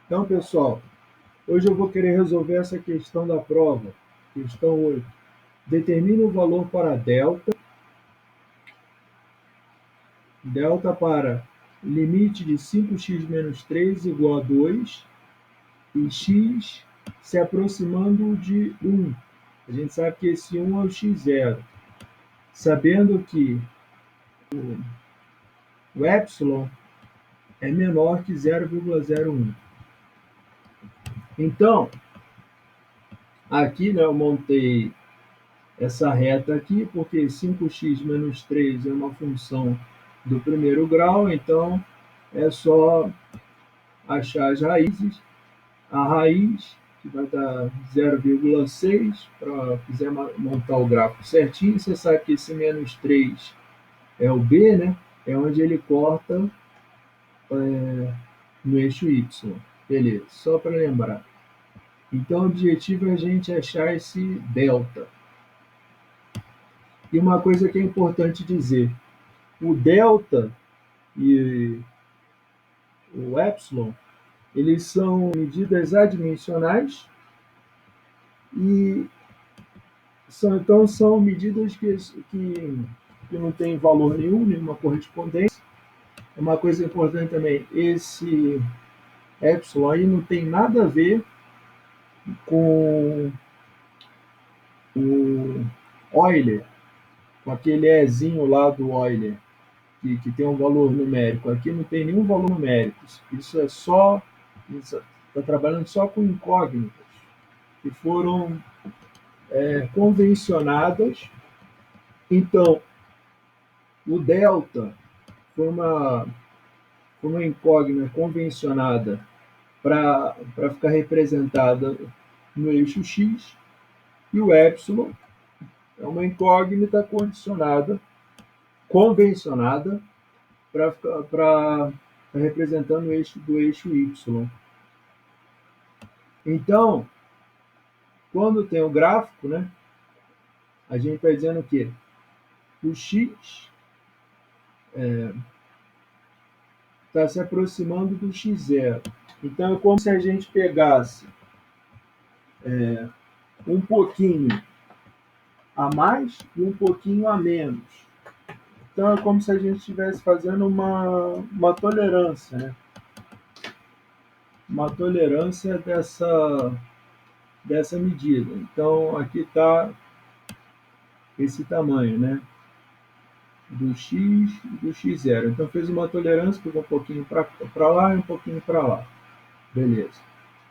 Então, pessoal, hoje eu vou querer resolver essa questão da prova. Questão 8. Determine o valor para delta para limite de 5x menos 3 igual a 2 e x se aproximando de 1. A gente sabe que esse 1 é o x0. Sabendo que o epsilon é menor que 0,01. Então, aqui, né, eu montei essa reta aqui, porque 5x menos 3 é uma função do primeiro grau, então é só achar as raízes. A raiz, que vai dar 0,6, para quiser montar o gráfico certinho, você sabe que esse menos 3 é o B, né? É onde ele corta no eixo Y. Beleza, só para lembrar. Então, o objetivo é a gente achar esse delta. E uma coisa que é importante dizer, o delta e o epsilon, eles são medidas adimensionais e são medidas que não têm valor nenhum, nenhuma correspondência. Uma coisa importante também, esse epsilon aí não tem nada a ver com o Euler, com aquele Ezinho lá do Euler, que tem um valor numérico. Aqui não tem nenhum valor numérico. Isso é só. Está trabalhando só com incógnitas que foram convencionadas. Então, o delta foi uma incógnita convencionada para ficar representada no eixo x, e o epsilon é uma incógnita convencionada para ficar representando o eixo do eixo y. Então, quando tem o gráfico, né, a gente está dizendo que o x está se aproximando do x0. Então, é como se a gente pegasse um pouquinho a mais e um pouquinho a menos. Então, é como se a gente estivesse fazendo uma tolerância, né? Uma tolerância dessa medida. Então, aqui está esse tamanho, né? Do x e do x0. Então, fez uma tolerância, pegou um pouquinho para lá e um pouquinho para lá. Beleza.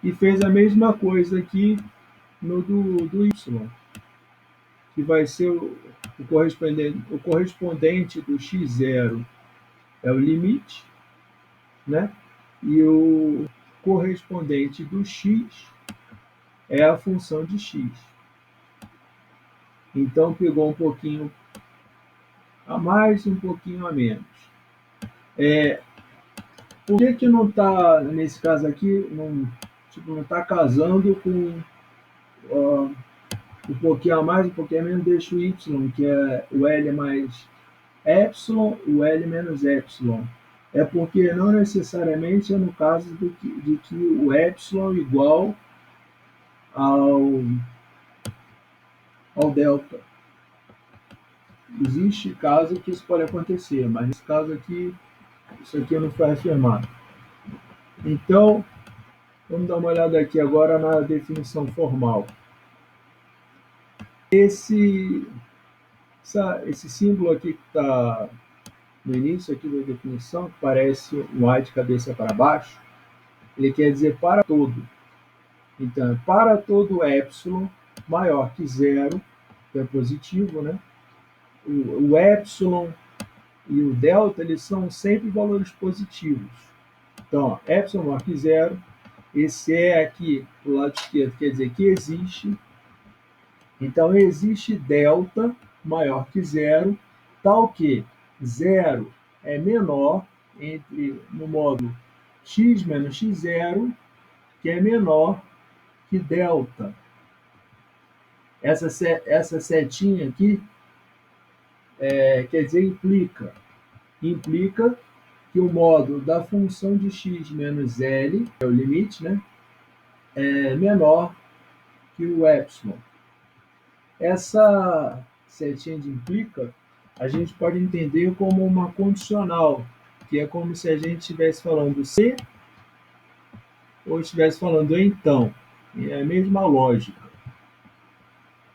E fez a mesma coisa aqui no do y, que vai ser o correspondente do x0 é o limite, né? E o correspondente do x é a função de x. Então, pegou um pouquinho a mais e um pouquinho a menos. Por que não está, nesse caso aqui, não está casando com um pouquinho a mais, um pouquinho a menos, deixa o y, que é o L mais epsilon, o L menos epsilon? É porque não necessariamente é no caso de que o epsilon é igual ao, ao delta. Existe caso que isso pode acontecer, mas nesse caso aqui, isso aqui não foi afirmado. Então, vamos dar uma olhada aqui agora na definição formal. Esse símbolo aqui que está no início aqui da definição, que parece um A de cabeça para baixo, ele quer dizer para todo. Então, para todo epsilon maior que zero, que é positivo, né? O epsilon e o delta, eles são sempre valores positivos. Então, ó, epsilon maior que zero, esse E aqui do lado esquerdo quer dizer que existe. Então, existe delta maior que zero, tal que zero é menor no modo x menos x0, que é menor que delta. Essa setinha aqui quer dizer implica que o módulo da função de x menos L, é o limite, né, é menor que o epsilon. Essa setinha de implica a gente pode entender como uma condicional, que é como se a gente estivesse falando se ou estivesse falando então. É a mesma lógica.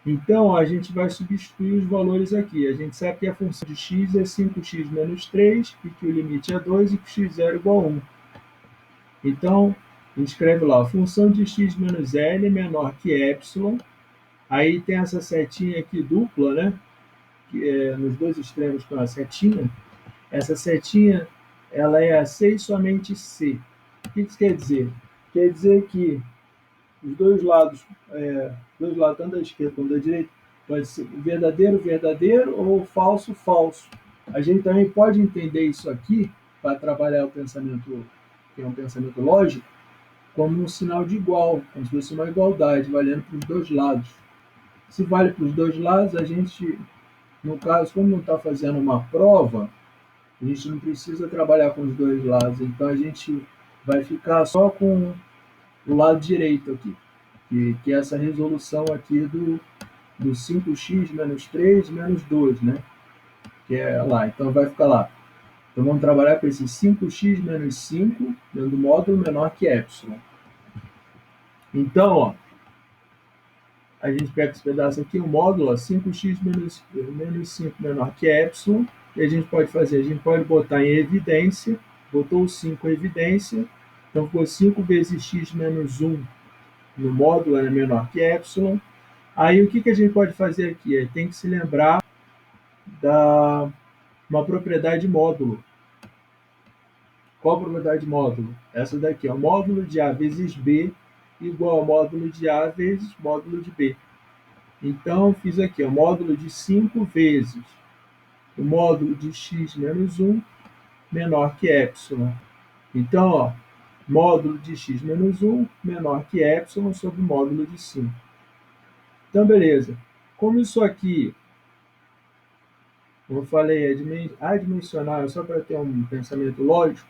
Então, a gente vai substituir os valores aqui. A gente sabe que a função de x é 5x menos 3 e que o limite é 2 e que x0 é igual a 1. Então, a gente escreve lá, a função de x menos L é menor que epsilon. Aí tem essa setinha aqui dupla, né? Que é nos dois extremos com a setinha. Essa setinha, ela é a C e somente C. O que isso quer dizer? Quer dizer que os dois lados, tanto da esquerda quanto da direita, pode ser verdadeiro, verdadeiro ou falso, falso. A gente também pode entender isso aqui, para trabalhar o pensamento, que é um pensamento lógico, como um sinal de igual, como se fosse uma igualdade, valendo para os dois lados. Se vale para os dois lados, a gente, no caso, como não está fazendo uma prova, a gente não precisa trabalhar com os dois lados, então a gente vai ficar só com o lado direito aqui, que é essa resolução aqui do 5x menos 3 menos 2, né? Que é lá, então vai ficar lá. Então vamos trabalhar com esse 5x menos 5 dentro do módulo menor que epsilon. Então, ó, a gente pega esse pedaço aqui, o módulo, ó, 5x menos 5 menor que epsilon, e a gente pode fazer, a gente pode botar em evidência, botou o 5 em evidência, então ficou 5 vezes x menos 1 no módulo é menor que epsilon. Aí o que a gente pode fazer aqui? Tem que se lembrar da uma propriedade módulo. Qual a propriedade módulo? Essa daqui, o módulo de A vezes B igual ao módulo de A vezes módulo de B. Então, fiz aqui, o módulo de 5 vezes o módulo de x menos 1 menor que epsilon. Então, ó, módulo de x menos 1 menor que epsilon sobre o módulo de 5. Então, beleza. Como isso aqui, como eu falei, é adimensional, só para ter um pensamento lógico,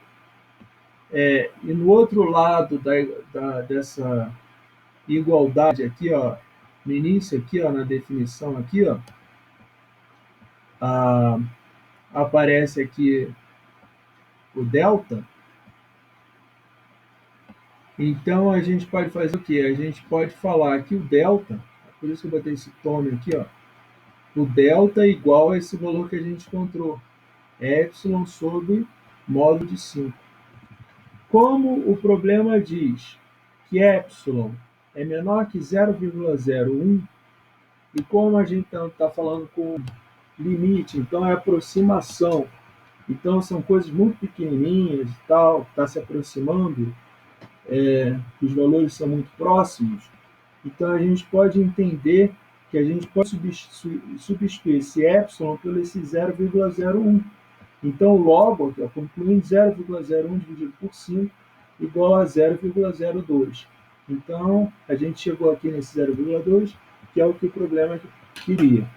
e no outro lado dessa igualdade aqui, ó, no início aqui, ó, na definição aqui, ó, aparece aqui o delta. Então a gente pode fazer o quê? A gente pode falar que o delta, por isso que eu botei esse tome aqui, ó, o delta é igual a esse valor que a gente encontrou, epsilon sobre módulo de 5. Como o problema diz que epsilon é menor que 0,01, e como a gente está falando com limite, então é aproximação, então são coisas muito pequenininhas e tal, está se aproximando, os valores são muito próximos, então a gente pode entender que a gente pode substituir esse epsilon pelo esse 0,01. Então, logo, aqui, ó, concluindo 0,01 dividido por 5 igual a 0,02. Então, a gente chegou aqui nesse 0,2, que é o que o problema queria.